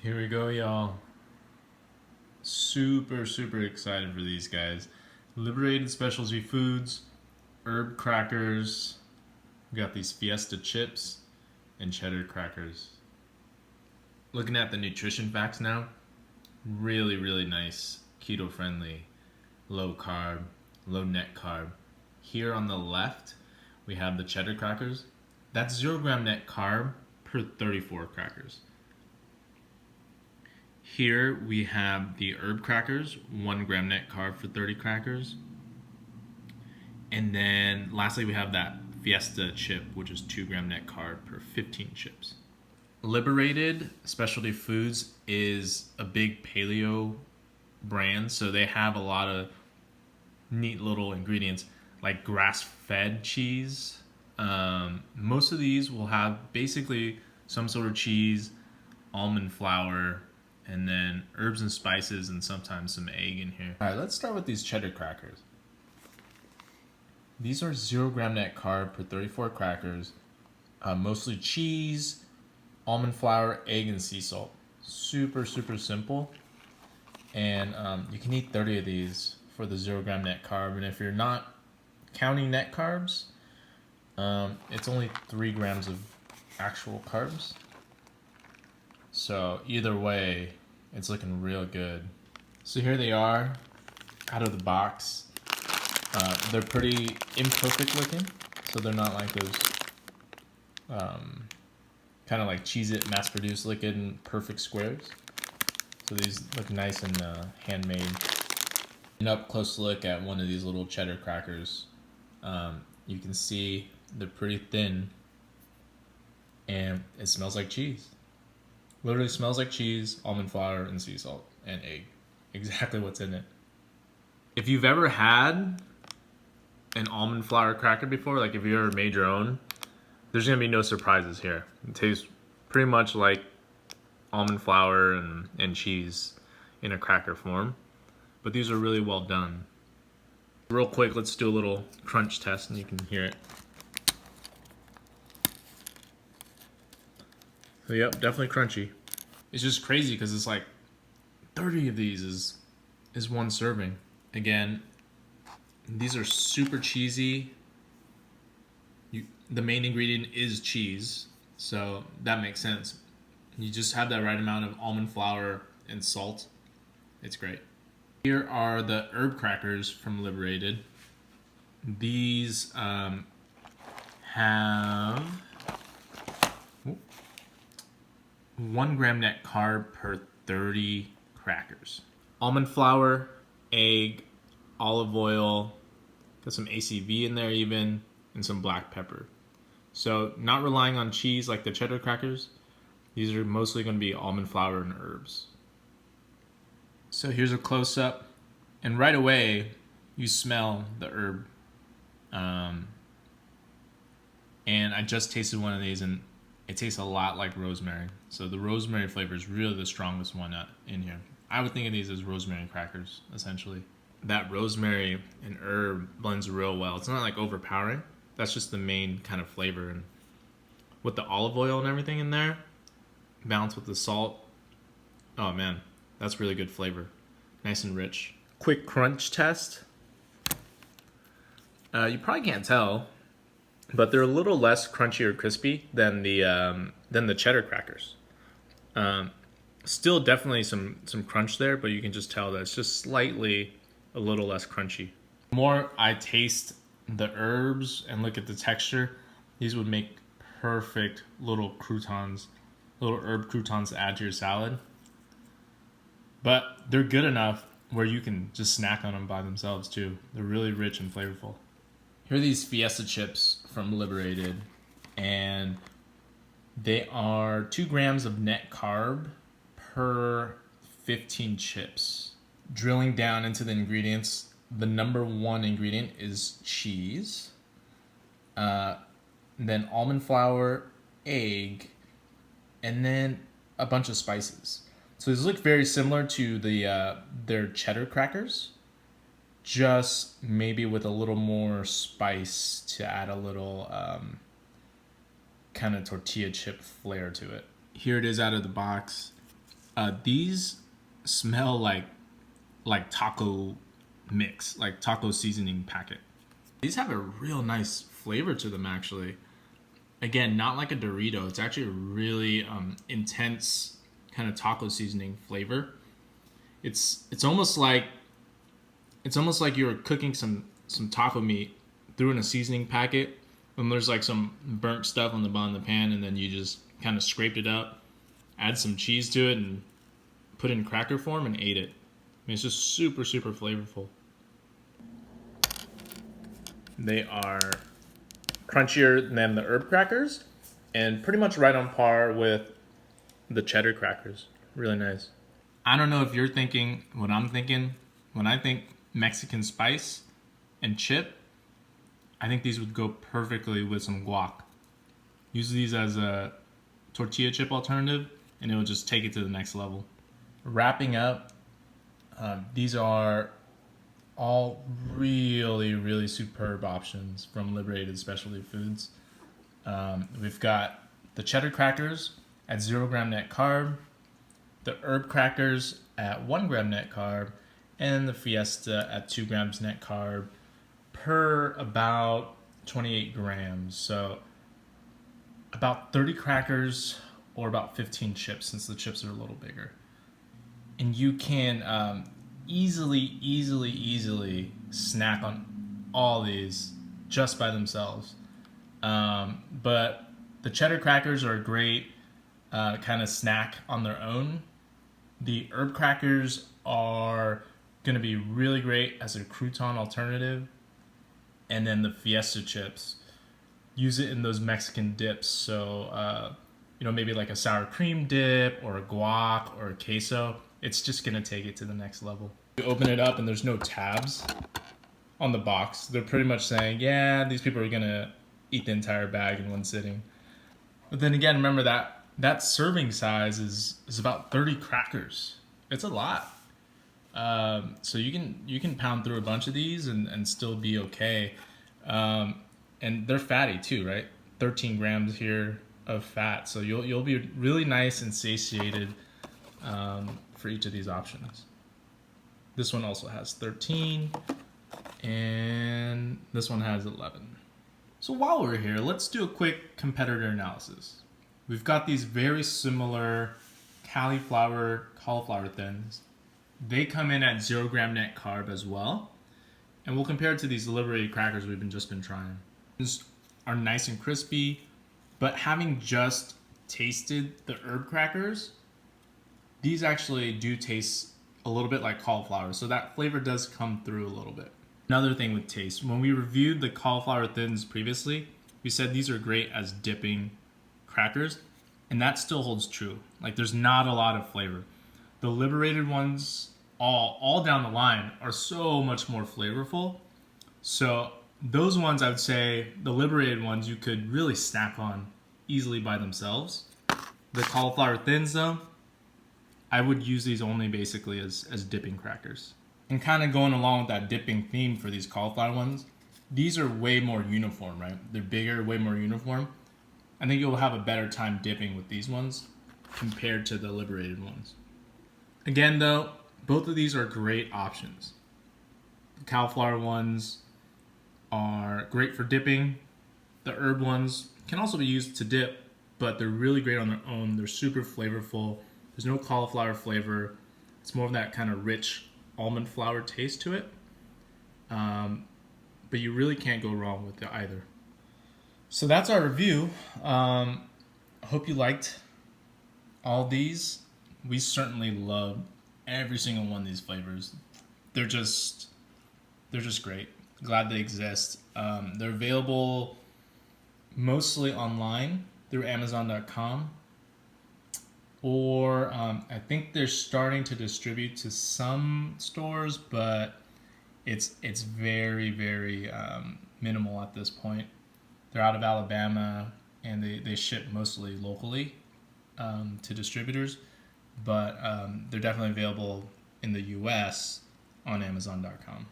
Here we go, y'all. Super excited for these guys. Liberated Specialty Foods, herb crackers. We got these Fiesta chips and cheddar crackers. Looking at the nutrition facts now, really nice, keto friendly, low carb, low net carb. Here on the left, we have the cheddar crackers. That's 0 gram net carb per 34 crackers. Here we have the herb crackers, 1 gram net carb for 30 crackers. And then lastly, we have that Fiesta chip, which is 2 gram net carb per 15 chips. Liberated Specialty Foods is a big paleo brand, so they have a lot of neat little ingredients like grass-fed cheese. Most of these will have basically some sort of cheese, almond flour, and then herbs and spices, and sometimes some egg in here. All right, let's start with these cheddar crackers. These are 0 gram net carb per 34 crackers, mostly cheese, almond flour, egg, and sea salt. Super simple. And you can eat 30 of these for the 0 gram net carb. And if you're not counting net carbs, it's only 3 grams of actual carbs. So either way, it's looking real good. So here they are out of the box. They're pretty imperfect looking, so they're not like those kind of like Cheez-It mass-produced looking perfect squares. So these look nice and handmade. An up close look at one of these little cheddar crackers. You can see they're pretty thin, and it smells like cheese. Literally smells like cheese, almond flour, and sea salt, and egg. Exactly what's in it. If you've ever had an almond flour cracker before, like if you ever made your own, there's gonna be no surprises here. It tastes pretty much like almond flour and cheese in a cracker form, but these are really well done. Real quick, let's do a little crunch test and you can hear it. So yep, definitely crunchy. It's just crazy because it's like 30 of these is one serving. Again, these are super cheesy. The main ingredient is cheese, so that makes sense. You just have that right amount of almond flour and salt. It's great. Here are the herb crackers from Liberated. These have 1 gram net carb per 30 crackers. Almond flour, egg, olive oil, got some ACV in there even, and some black pepper. So not relying on cheese like the cheddar crackers. These are mostly going to be almond flour and herbs. So here's a close-up, and right away you smell the herb. And I just tasted one of these, and it tastes a lot like rosemary. So the rosemary flavor is really the strongest one in here. I would think of these as rosemary crackers, essentially. That rosemary and herb blends real well. It's not like overpowering. That's just the main kind of flavor. And with the olive oil and everything in there, balanced with the salt, oh man, that's really good flavor. Nice and rich. Quick crunch test. You probably can't tell, but they're a little less crunchy or crispy than the cheddar crackers. Still definitely some crunch there, but you can just tell that it's just slightly a little less crunchy. The more I taste the herbs and look at the texture, these would make perfect little croutons, little herb croutons to add to your salad. But they're good enough where you can just snack on them by themselves too. They're really rich and flavorful. Here are these Fiesta chips from Liberated, and they are 2 grams of net carb per 15 chips. Drilling down into the ingredients, the number one ingredient is cheese, then almond flour, egg, and then a bunch of spices. So these look very similar to their cheddar crackers, just maybe with a little more spice to add a little kind of tortilla chip flair to it. Here it is out of the box. These smell like taco mix, like taco seasoning packet. These have a real nice flavor to them, actually. Again, not like a Dorito. It's actually a really intense kind of taco seasoning flavor. It's almost like you're cooking some taco meat, threw in a seasoning packet, and there's like some burnt stuff on the bottom of the pan, and then you just kind of scraped it up, add some cheese to it, and put it in cracker form and ate it. I mean, it's just super, super flavorful. They are crunchier than the herb crackers and pretty much right on par with the cheddar crackers. Really nice. I don't know if you're thinking what I'm thinking. When I think Mexican spice and chip, I think these would go perfectly with some guac. Use these as a tortilla chip alternative and it will just take it to the next level. Wrapping up, these are all really, really superb options from Liberated Specialty Foods. We've got the cheddar crackers at 0 gram net carb, the herb crackers at 1 gram net carb, and the Fiesta at 2 grams net carb per about 28 grams. So about 30 crackers or about 15 chips, since the chips are a little bigger. And you can easily snack on all these just by themselves. But the cheddar crackers are a great kind of snack on their own. The herb crackers are going to be really great as a crouton alternative. And then the Fiesta chips, use it in those Mexican dips. So, maybe like a sour cream dip or a guac or a queso. It's just going to take it to the next level. You open it up and there's no tabs on the box. They're pretty much saying, yeah, these people are going to eat the entire bag in one sitting. But then again, remember that serving size is about 30 crackers. It's a lot. So you can pound through a bunch of these and still be okay. And they're fatty too, right? 13 grams here of fat. So you'll be really nice and satiated for each of these options. This one also has 13 and this one has 11. So while we're here, let's do a quick competitor analysis. We've got these very similar cauliflower thins. They come in at 0 gram net carb as well. And we'll compare it to these Liberated crackers we've just been trying. These are nice and crispy, but having just tasted the herb crackers, these actually do taste a little bit like cauliflower. So that flavor does come through a little bit. Another thing with taste, when we reviewed the cauliflower thins previously, we said these are great as dipping crackers, and that still holds true. Like there's not a lot of flavor. The Liberated ones, all down the line, are so much more flavorful. So those ones, I would say, the Liberated ones, you could really snack on easily by themselves. The cauliflower thins, though, I would use these only basically as dipping crackers. And kind of going along with that dipping theme for these cauliflower ones, these are way more uniform, right? They're bigger, way more uniform. I think you'll have a better time dipping with these ones compared to the Liberated ones. Again, though, both of these are great options. The cauliflower ones are great for dipping. The herb ones can also be used to dip, but they're really great on their own. They're super flavorful. There's no cauliflower flavor. It's more of that kind of rich almond flour taste to it. But you really can't go wrong with either. So that's our review. I hope you liked all these. We certainly love every single one of these flavors. They're just great. Glad they exist. They're available mostly online through Amazon.com, or I think they're starting to distribute to some stores, but it's very, very minimal at this point. They're out of Alabama and they ship mostly locally to distributors, but they're definitely available in the US on Amazon.com.